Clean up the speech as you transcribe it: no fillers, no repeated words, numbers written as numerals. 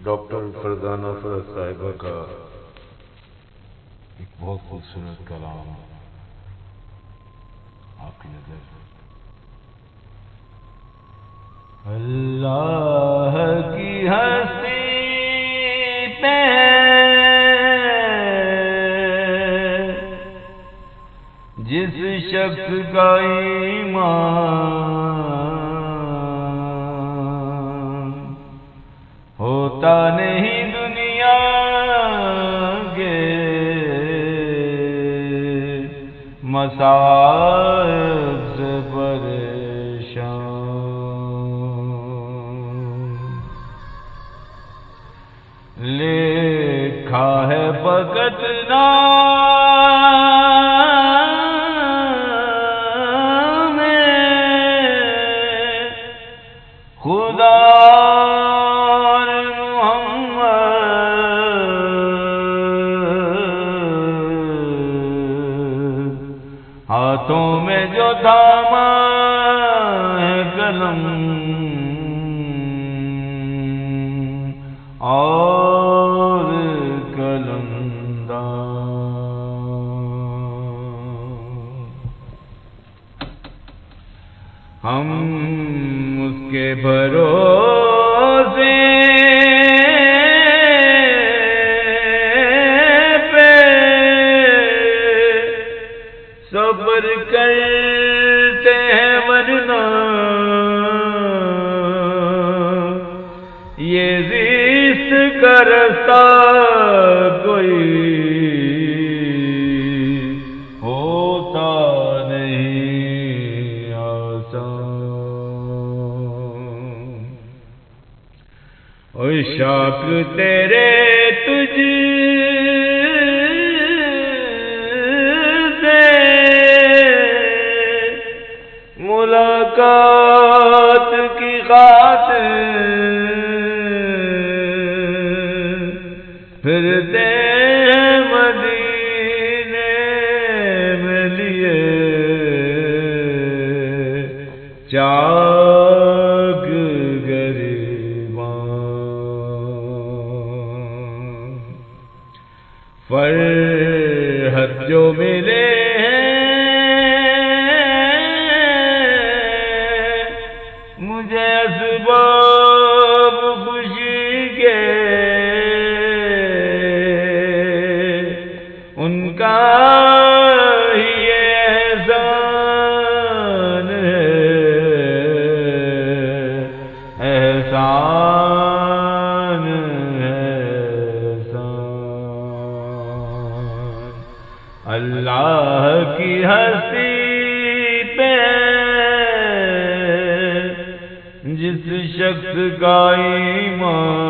Doctor Farzana فرد صاحبہ کا ایک بہت خوبصورت کلام آپ کی نظر۔ اللہ کی ہستی پہ جس شخص کا ایمان ہوتا نہیں دنیا کے مصائب سے پریشان، لکھا ہے فقط نام خدا ہاتھوں میں جو تھاما ہے قلم اور قلمدان، ہم اس کے بھروسے صبر کرتے ہیں، ورنہ یہ زیست کا رستہ کوئی ہوتا نہیں آسان۔ اور شاک تیرے تجھ ملاقات کی خاطر پھرتے مدینے میں لیے چاک گریباں، فرحت جو ملے مجھے اسباب خوشی کے، ان کا ہی احسان ہے، احسان ہے احسان۔ اللہ کی ہستی پہ جس شخص کا ایمان